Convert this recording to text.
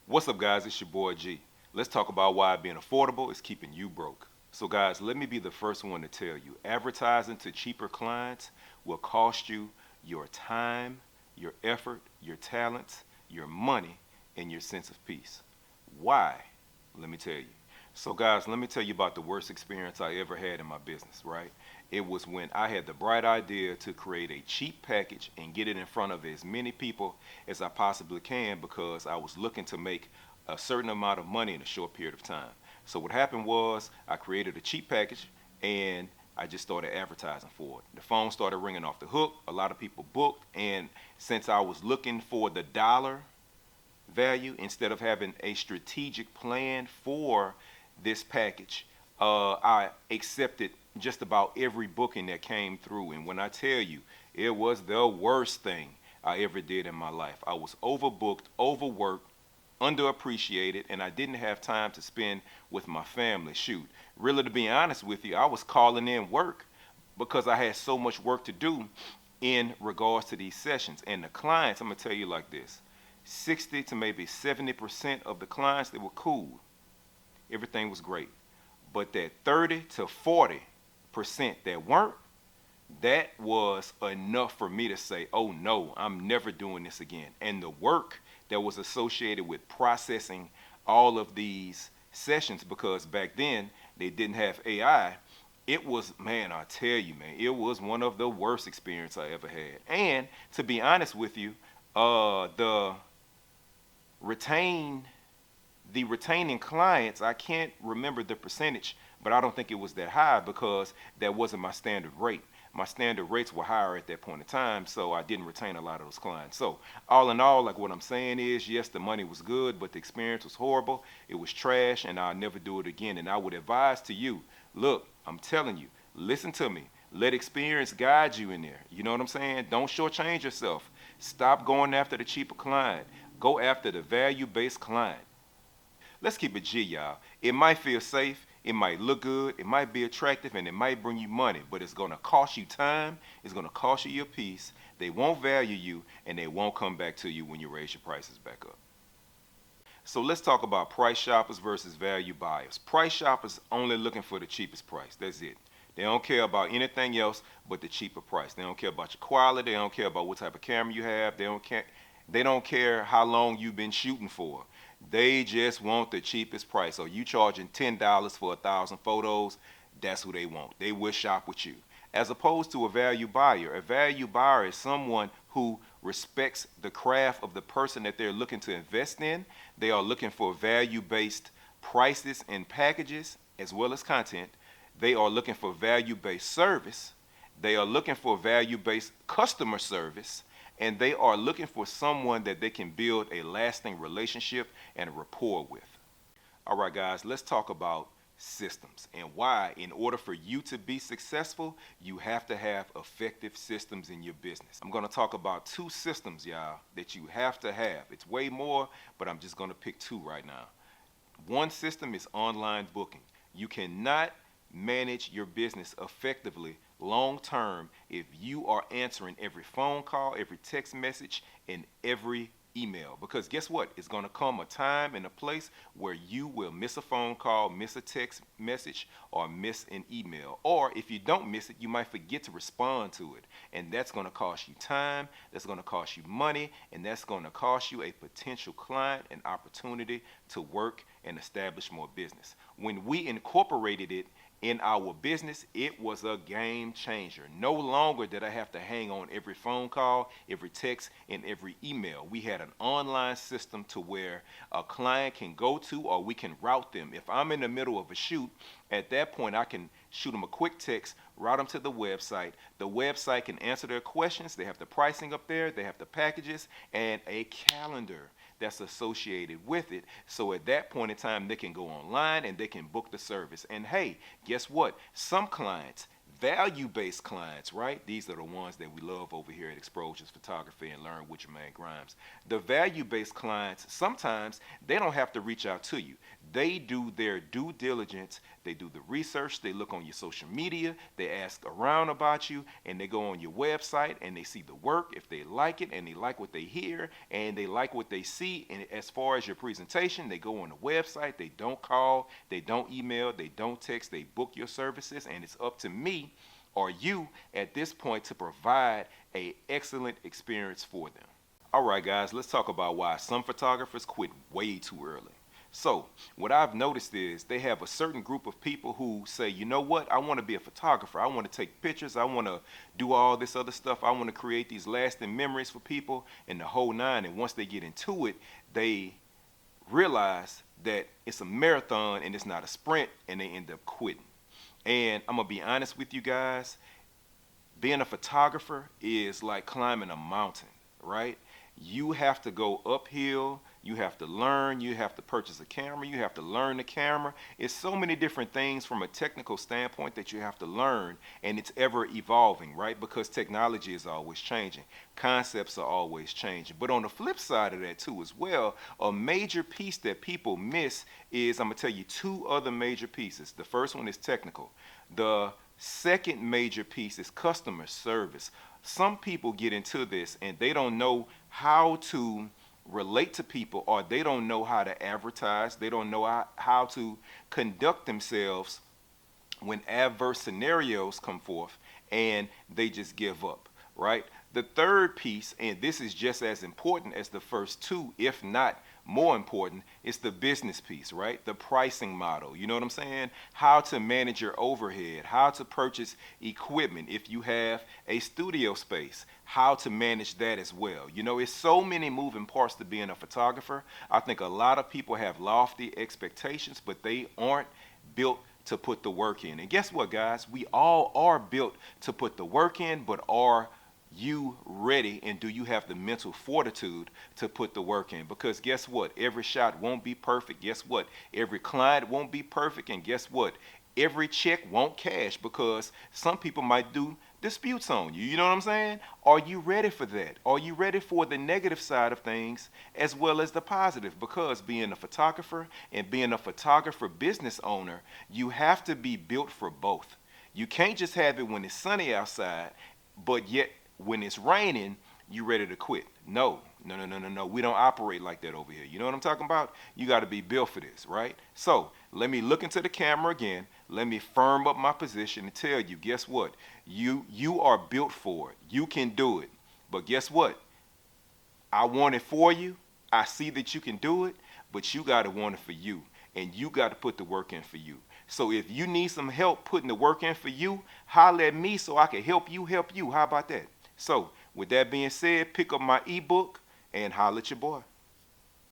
What's up, guys? It's your boy G. Let's talk about why being affordable is keeping you broke. So, guys, let me be the first one to tell you advertising to cheaper clients will cost you your time, your effort, your talents, your money, and your sense of peace. Why? Let me tell you. So, guys, let me tell you about the worst experience I ever had in my business, right? It was when I had the bright idea to create a cheap package and get it in front of as many people as I possibly can because I was looking to make a certain amount of money in a short period of time. So, what happened was I created a cheap package and I just started advertising for it. The phone started ringing off the hook. A lot of people booked. And since I was looking for the dollar value instead of having a strategic plan for this package, I accepted just about every booking that came through. And when I tell you, it was the worst thing I ever did in my life. I was overbooked, overworked, underappreciated, and I didn't have time to spend with my family. Shoot, really, to be honest with you, I was calling in work because I had so much work to do in regards to these sessions. And the clients, I'm gonna tell you like this: 60 to maybe 70% of the clients, they were cool. Everything was great. But that 30 to 40% that weren't, that was enough for me to say, oh no, I'm never doing this again. And the work that was associated with processing all of these sessions, because back then they didn't have AI, it was, man, I tell you, man, it was one of the worst experience I ever had. And to be honest with you, the retain the retaining clients, I can't remember the percentage, but I don't think it was that high because that wasn't my standard rate. My standard rates were higher at that point in time, so I didn't retain a lot of those clients. So, all in all, like what I'm saying is, yes, the money was good, but the experience was horrible. It was trash, and I'll never do it again. And I would advise to you, look, I'm telling you, listen to me. Let experience guide you in there. You know what I'm saying? Don't shortchange yourself. Stop going after the cheaper client. Go after the value-based client. Let's keep it G, y'all. It might feel safe, it might look good, it might be attractive, and it might bring you money, but it's gonna cost you time, it's gonna cost you your peace. They won't value you, and they won't come back to you when you raise your prices back up. So let's talk about price shoppers versus value buyers. Price shoppers only looking for the cheapest price. That's it. They don't care about anything else but the cheaper price. They don't care about your quality. They don't care about what type of camera you have. They don't care how long you've been shooting for. They just want the cheapest price. So you charging $10 for 1,000 photos, that's who they want. They will shop with you. As opposed to a value buyer. A value buyer is someone who respects the craft of the person that they're looking to invest in. They are looking for value-based prices and packages as well as content. They are looking for value-based service. They are looking for value-based customer service, and they are looking for someone that they can build a lasting relationship and rapport with. All right, guys, let's talk about systems and why, in order for you to be successful, you have to have effective systems in your business. I'm going to talk about two systems, y'all, that you have to have. It's way more, but I'm just going to pick two right now. One system is online booking. You cannot manage your business effectively long term if you are answering every phone call, every text message, and every email. Because guess what? It's going to come a time and a place where you will miss a phone call, miss a text message, or miss an email. Or if you don't miss it, you might forget to respond to it. And that's going to cost you time, that's going to cost you money, and that's going to cost you a potential client an opportunity to work and establish more business. When we incorporated it in our business, it was a game changer. No longer did I have to hang on every phone call, every text, and every email. We had an online system to where a client can go to, or we can route them. If I'm in the middle of a shoot, at that point I can shoot them a quick text, route them to the website. The website can answer their questions. They have the pricing up there, they have the packages, and a calendar that's associated with it. So at that point in time, they can go online and they can book the service. And hey, guess what? Some clients, value-based clients, right? These are the ones that we love over here at Exposures Photography and Learn with Jermaine Grimes. The value-based clients, sometimes they don't have to reach out to you. They do their due diligence. they do the research, they look on your social media, they ask around about you, and they go on your website and they see the work. If they like it and they like what they hear and they like what they see, and as far as your presentation, they go on the website, they don't call, they don't email, they don't text, they book your services, and it's up to me or you at this point to provide a excellent experience for them. All right, guys, let's talk about why some photographers quit way too early. So what I've noticed is they have a certain group of people who say, you know what, I want to be a photographer. I want to take pictures. I want to do all this other stuff. I want to create these lasting memories for people and the whole nine. And once they get into it, they realize that it's a marathon and it's not a sprint, and they end up quitting. And I'm going to be honest with you guys, being a photographer is like climbing a mountain, right? You have to go uphill, you have to learn, you have to purchase a camera, you have to learn the camera. It's so many different things from a technical standpoint that you have to learn, and it's ever evolving, right? Because technology is always changing. Concepts are always changing. But on the flip side of that too as well, a major piece that people miss is, I'm gonna tell you two other major pieces. The first one is technical. The second major piece is customer service. Some people get into this and they don't know how to relate to people, or they don't know how to advertise. They don't know how to conduct themselves when adverse scenarios come forth, and they just give up, right? The third piece, and this is just as important as the first two, if not more important, is the business piece, right? The pricing model, you know what I'm saying? How to manage your overhead, how to purchase equipment if you have a studio space, how to manage that as well. You know, it's so many moving parts to being a photographer. I think a lot of people have lofty expectations, but they aren't built to put the work in. And guess what, guys? We all are built to put the work in, but are you ready, and do you have the mental fortitude to put the work in? Because guess what? Every shot won't be perfect. Guess what? Every client won't be perfect. And guess what? Every check won't cash, because some people might do disputes on you. You know what I'm saying? Are you ready for that? Are you ready for the negative side of things as well as the positive? Because being a photographer and being a photographer business owner, you have to be built for both. You can't just have it when it's sunny outside, but yet when it's raining, you ready to quit. No. We don't operate like that over here. You know what I'm talking about? You got to be built for this, right? So let me look into the camera again. Let me firm up my position and tell you, guess what? You are built for it. You can do it. But guess what? I want it for you. I see that you can do it, but you got to want it for you. And you got to put the work in for you. So if you need some help putting the work in for you, holler at me so I can help you. How about that? So with that being said, pick up my ebook and holler at your boy.